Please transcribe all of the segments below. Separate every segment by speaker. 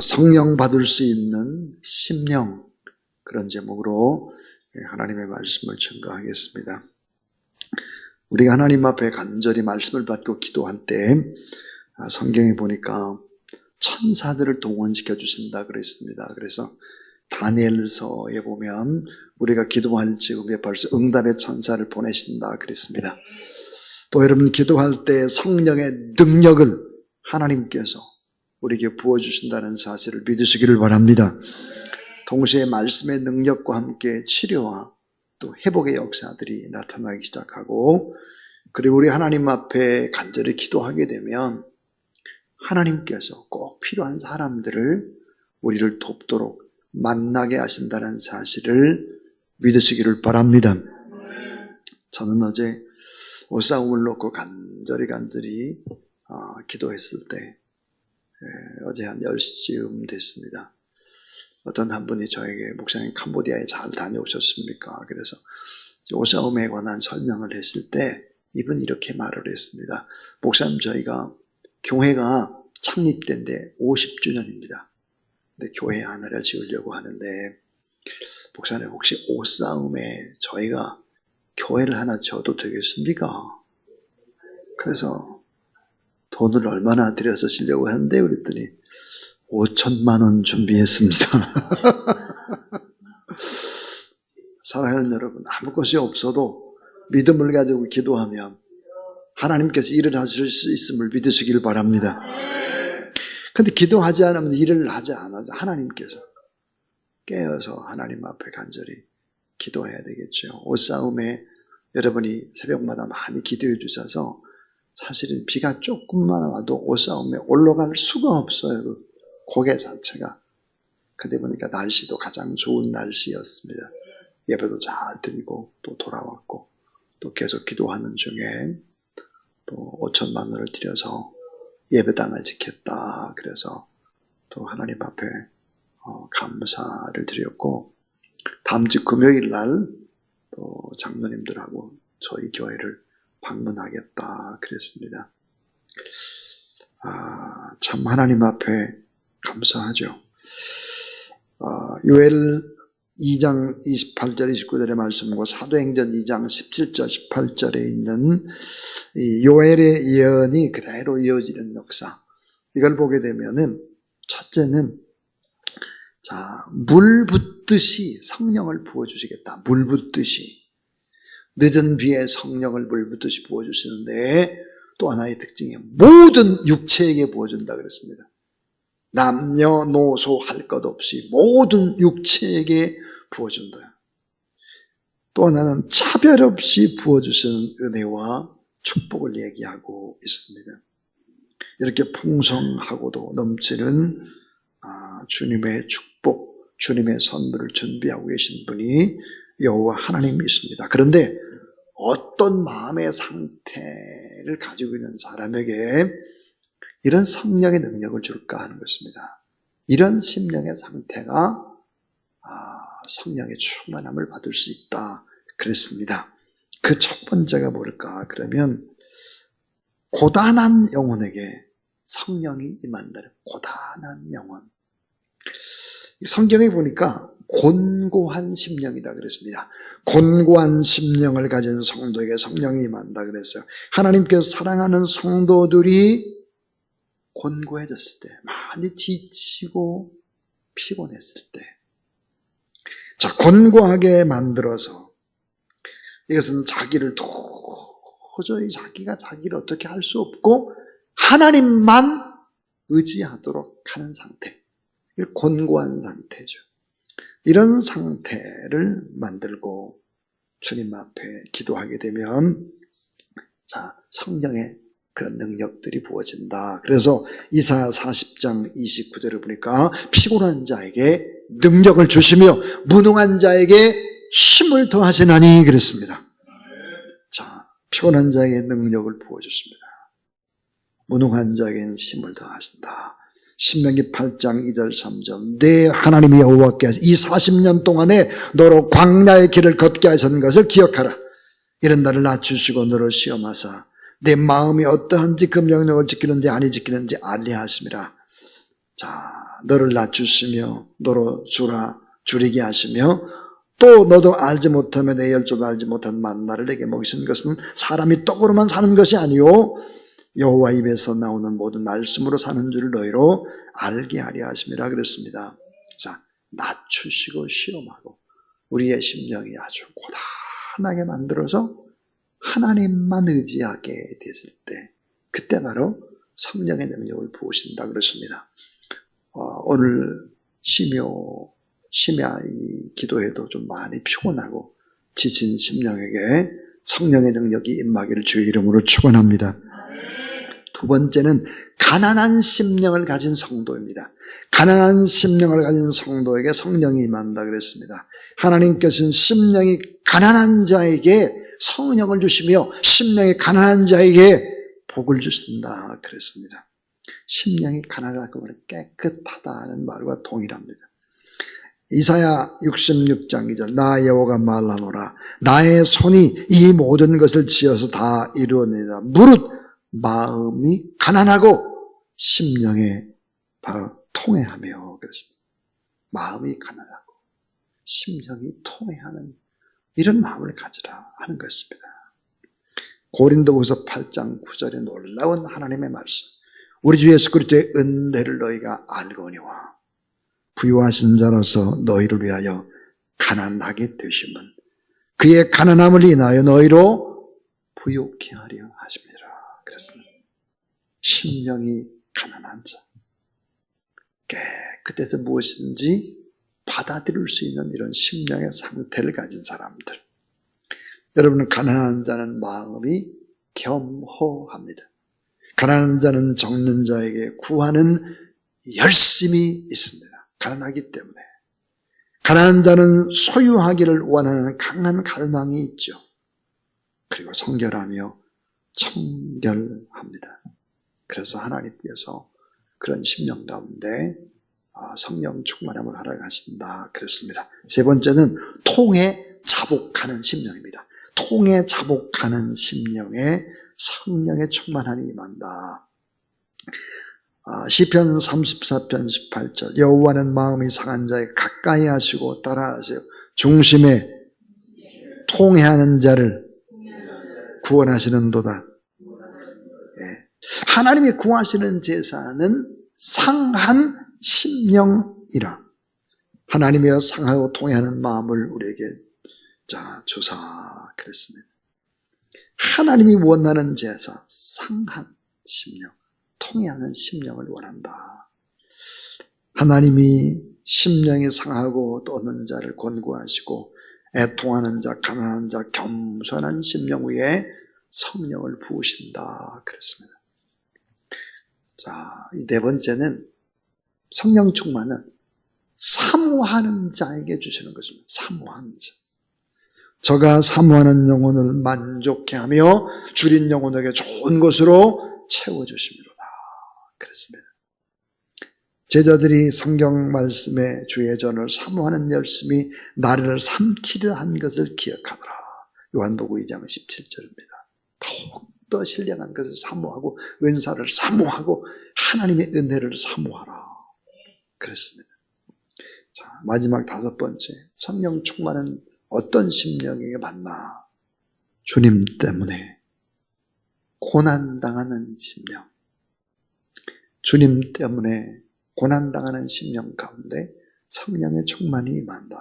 Speaker 1: 성령 받을 수 있는 심령, 그런 제목으로 하나님의 말씀을 증거하겠습니다. 우리가 하나님 앞에 간절히 말씀을 받고 기도할 때 성경에 보니까 천사들을 동원시켜 주신다 그랬습니다. 그래서 다니엘서에 보면 우리가 기도할 즈음에 벌써 응답의 천사를 보내신다 그랬습니다. 또 여러분, 기도할 때 성령의 능력을 하나님께서 우리에게 부어주신다는 사실을 믿으시기를 바랍니다. 동시에 말씀의 능력과 함께 치료와 또 회복의 역사들이 나타나기 시작하고, 그리고 우리 하나님 앞에 간절히 기도하게 되면 하나님께서 꼭 필요한 사람들을 우리를 돕도록 만나게 하신다는 사실을 믿으시기를 바랍니다. 저는 어제 옷싸움을 놓고 간절히 기도했을 때 어제 한 10시쯤 됐습니다. 어떤 한 분이 저에게, 목사님 캄보디아에 잘 다녀오셨습니까? 그래서 옷싸움에 관한 설명을 했을 때 이분이 이렇게 말을 했습니다. 목사님, 저희가 교회가 창립된 데 50주년입니다. 근데 교회 하나를 지으려고 하는데, 목사님 혹시 옷싸움에 저희가 교회를 하나 지어도 되겠습니까? 그래서 돈을 얼마나 들여서 쓰려고 하는데, 그랬더니 5천만 원 준비했습니다. 사랑하는 여러분, 아무 것이 없어도 믿음을 가지고 기도하면 하나님께서 일을 하실 수 있음을 믿으시길 바랍니다. 근데 기도하지 않으면 일을 하지 않아도 하나님께서 깨어서 하나님 앞에 간절히 기도해야 되겠죠. 옷싸움에 여러분이 새벽마다 많이 기도해 주셔서 사실은 비가 조금만 와도 옷싸움에 올라갈 수가 없어요. 그 고개 자체가. 근데 보니까 날씨도 가장 좋은 날씨였습니다. 예배도 잘 드리고 또 돌아왔고 또 계속 기도하는 중에 또 5천만 원을 들여서 예배당을 지켰다. 그래서 또 하나님 앞에 감사를 드렸고, 다음 주 금요일 날 또 장로님들하고 저희 교회를 방문하겠다 그랬습니다. 참 하나님 앞에 감사하죠. 요엘 2장 28절 29절의 말씀과 사도행전 2장 17절 18절에 있는 이 요엘의 예언이 그대로 이어지는 역사, 이걸 보게 되면은 첫째는 물 붓듯이 성령을 부어주시겠다. 물 붓듯이, 늦은 비에 성령을 물 붓듯이 부어주시는데, 또 하나의 특징이 모든 육체에게 부어준다 그랬습니다. 남녀노소 할 것 없이 모든 육체에게 부어준다. 또 하나는 차별 없이 부어주시는 은혜와 축복을 얘기하고 있습니다. 이렇게 풍성하고도 넘치는 주님의 축복, 주님의 선물을 준비하고 계신 분이 여호와 하나님이십니다. 그런데 어떤 마음의 상태를 가지고 있는 사람에게 이런 성령의 능력을 줄까 하는 것입니다. 이런 심령의 상태가 성령의 충만함을 받을 수 있다 그랬습니다. 그 첫 번째가 뭘까? 그러면 고단한 영혼에게 성령이 임한다는, 고단한 영혼. 성경에 보니까 곤고한 심령이다 그랬습니다. 곤고한 심령을 가진 성도에게 성령이 임한다 그랬어요. 하나님께서 사랑하는 성도들이 곤고해졌을 때, 많이 지치고 피곤했을 때, 곤고하게 만들어서, 이것은 자기를 도저히 자기가 자기를 어떻게 할 수 없고 하나님만 의지하도록 하는 상태, 곤고한 상태죠. 이런 상태를 만들고 주님 앞에 기도하게 되면 성령의 그런 능력들이 부어진다. 그래서 이사야 40장 29절을 보니까 피곤한 자에게 능력을 주시며 무능한 자에게 힘을 더하시나니 그랬습니다. 피곤한 자에게 능력을 부어줬습니다. 무능한 자에게는 힘을 더하신다. 신명기 8장 2절 3절 내 하나님 여호와께서 이 40년 동안에 너로 광야의 길을 걷게 하신 것을 기억하라. 이런 나를 낮추시고 너를 시험하사 내 마음이 어떠한지 그 명령을 지키는지 아니 지키는지 알리하심이라. 자, 너를 낮추시며 너로 줄이게 하시며 또 너도 알지 못하며 내 열조도 알지 못한 만나를 내게 먹이신 것은 사람이 떡으로만 사는 것이 아니요 여호와 입에서 나오는 모든 말씀으로 사는 줄 너희로 알게 하려 하심이라 그랬습니다. 자, 낮추시고 시험하고 우리의 심령이 아주 고단하게 만들어서 하나님만 의지하게 됐을 때 그때 바로 성령의 능력을 부으신다 그랬습니다. 오늘 심야 이 기도에도 좀 많이 피곤하고 지친 심령에게 성령의 능력이 임하기를 주의 이름으로 축원합니다. 두 번째는 가난한 심령을 가진 성도입니다. 가난한 심령을 가진 성도에게 성령이 임한다 그랬습니다. 하나님께서는 심령이 가난한 자에게 성령을 주시며 심령이 가난한 자에게 복을 주신다 그랬습니다. 심령이 가난하다고 말은 깨끗하다는 말과 동일합니다. 이사야 66장 2절 나 여호와가 말하노라 나의 손이 이 모든 것을 지어서 다 이루어내다 무릇 마음이 가난하고 심령에 바로 통회하며 그랬습니다. 마음이 가난하고 심령이 통회하는 이런 마음을 가지라 하는 것입니다. 고린도후서 8장 9절에 놀라운 하나님의 말씀 우리 주 예수 그리스도의 은혜를 너희가 알거니와 부유하신 자로서 너희를 위하여 가난하게 되심은 그의 가난함을 인하여 너희로 부욕케 하려 하심이라 그랬습니다. 심령이 가난한 자 깨끗해서 무엇인지 받아들일 수 있는 이런 심령의 상태를 가진 사람들. 여러분 가난한 자는 마음이 겸허합니다. 가난한 자는 적는 자에게 구하는 열심이 있습니다. 가난하기 때문에. 가난한 자는 소유하기를 원하는 강한 갈망이 있죠. 그리고 성결하며 청결합니다. 그래서 하나님께서 그런 심령 가운데 성령 충만함을 허락하신다 그랬습니다. 세 번째는 통에 자복하는 심령입니다. 통에 자복하는 심령에 성령의 충만함이 임한다. 시편 34편 18절 여호와는 마음이 상한 자에 가까이 하시고 따라하세요. 중심에 통회하는 자를 구원하시는도다. 네. 하나님이 구하시는 제사는 상한 심령이라 하나님이여 상하고 통회하는 마음을 우리에게 주사 그랬습니다. 하나님이 원하는 제사 상한 심령 통회하는 심령을 원한다. 하나님이 심령이 상하고 떠는 자를 권고하시고 애통하는 자, 가난한 자, 겸손한 심령 위에 성령을 부으신다 그랬습니다. 자, 이 네 번째는 성령 충만은 사모하는 자에게 주시는 것입니다. 사모하는 자. 저가 사모하는 영혼을 만족해 하며 줄인 영혼에게 좋은 것으로 채워주십니다. 그랬습니다. 제자들이 성경 말씀의 주의 전을 사모하는 열심이 나를 삼키려 한 것을 기억하더라. 요한복음 2장 17절입니다. 더욱더 신령한 것을 사모하고 은사를 사모하고 하나님의 은혜를 사모하라. 그랬습니다. 자, 마지막 다섯 번째 성령 충만은 어떤 심령에게 맞나? 주님 때문에 고난당하는 심령. 주님 때문에 고난당하는 심령 가운데 성령의 충만이 임한다.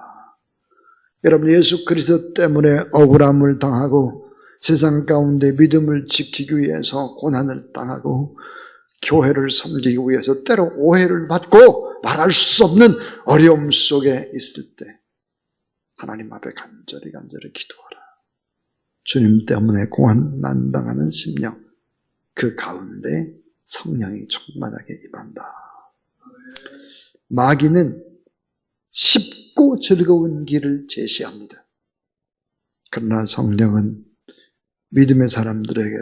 Speaker 1: 여러분 예수 그리스도 때문에 억울함을 당하고 세상 가운데 믿음을 지키기 위해서 고난을 당하고 교회를 섬기기 위해서 때로 오해를 받고 말할 수 없는 어려움 속에 있을 때 하나님 앞에 간절히 기도하라. 주님 때문에 고난당하는 심령 그 가운데 성령이 충만하게 임한다. 마귀는 쉽고 즐거운 길을 제시합니다. 그러나 성령은 믿음의 사람들에게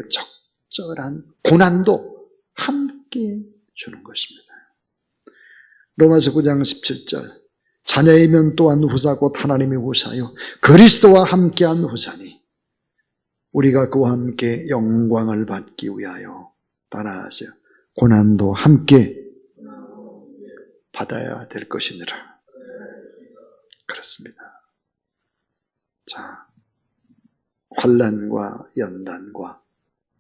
Speaker 1: 적절한 고난도 함께 주는 것입니다. 로마서 9장 17절 자녀이면 또한 후사 곧 하나님의 후사요 그리스도와 함께한 후사니 우리가 그와 함께 영광을 받기 위하여 따라하세요. 고난도 함께 받아야 될 것이니라. 그렇습니다. 자, 환난과 연단과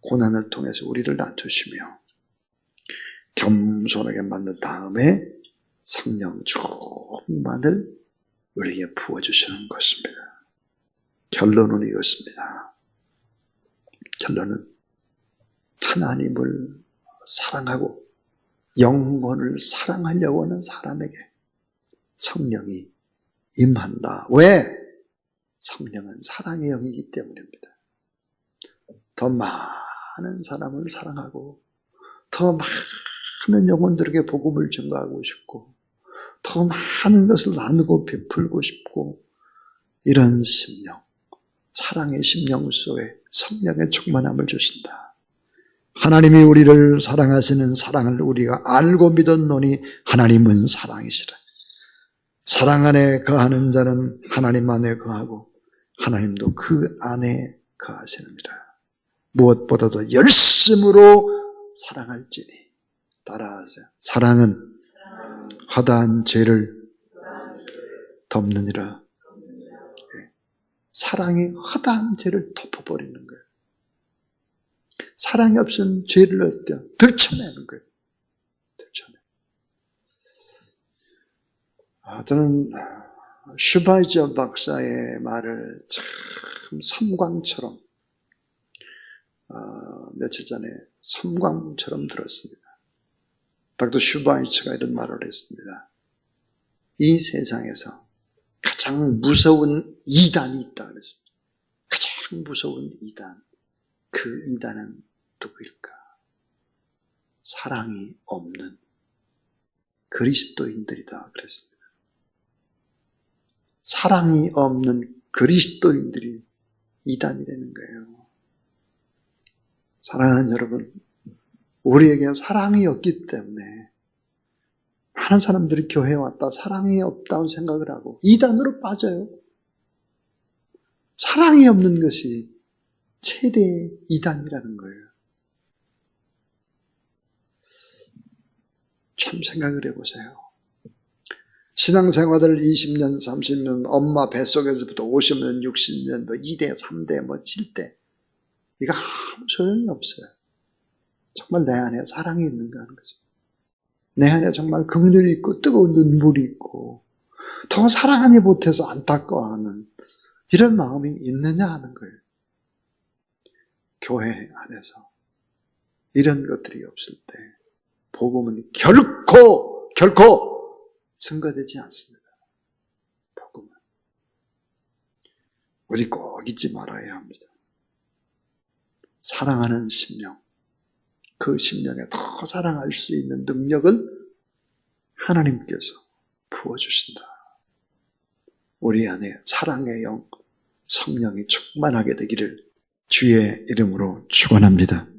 Speaker 1: 고난을 통해서 우리를 낮추시며 겸손하게 만든 다음에 성령 충만을 우리에게 부어주시는 것입니다. 결론은 이것입니다. 결론은 하나님을 사랑하고 영혼을 사랑하려고 하는 사람에게 성령이 임한다. 왜? 성령은 사랑의 영이기 때문입니다. 더 많은 사람을 사랑하고 더 많은 영혼들에게 복음을 증거하고 싶고 더 많은 것을 나누고 베풀고 싶고 이런 심령, 사랑의 심령 속에 성령의 충만함을 주신다. 하나님이 우리를 사랑하시는 사랑을 우리가 알고 믿었노니 하나님은 사랑이시라. 사랑 안에 거하는 자는 하나님 안에 거하고 하나님도 그 안에 거하시느니라. 무엇보다도 열심으로 사랑할지니 따라하세요. 사랑은 허다한 죄를 덮느니라. 사랑이 허다한 죄를 덮어버리는 거예요. 사랑이 없으면 죄를 어때요? 들춰내는 거예요. 들춰내. 저는 슈바이저 박사의 말을 참 섬광처럼 며칠 전에 섬광처럼 들었습니다. 닥터 슈바이처가 이런 말을 했습니다. 이 세상에서 가장 무서운 이단이 있다 그랬습니다. 가장 무서운 이단. 그 이단은 누구일까? 사랑이 없는 그리스도인들이다 그랬습니다. 사랑이 없는 그리스도인들이 이단이라는 거예요. 사랑하는 여러분, 우리에게 사랑이 없기 때문에 많은 사람들이 교회에 왔다 사랑이 없다고 생각을 하고 이단으로 빠져요. 사랑이 없는 것이 최대 이단이라는 거예요. 참 생각을 해보세요. 신앙생활을 20년, 30년, 엄마 뱃속에서부터 50년, 60년, 2대, 3대, 7대 이거 아무 소용이 없어요. 정말 내 안에 사랑이 있는가 하는 거죠. 내 안에 정말 긍휼이 있고 뜨거운 눈물이 있고 더 사랑하지 못해서 안타까워하는 이런 마음이 있느냐 하는 거예요. 교회 안에서 이런 것들이 없을 때 복음은 결코 증거되지 않습니다. 복음은 우리 꼭 잊지 말아야 합니다. 사랑하는 심령, 그 심령에 더 사랑할 수 있는 능력을 하나님께서 부어주신다. 우리 안에 사랑의 영, 성령이 충만하게 되기를 주의 이름으로 축원합니다.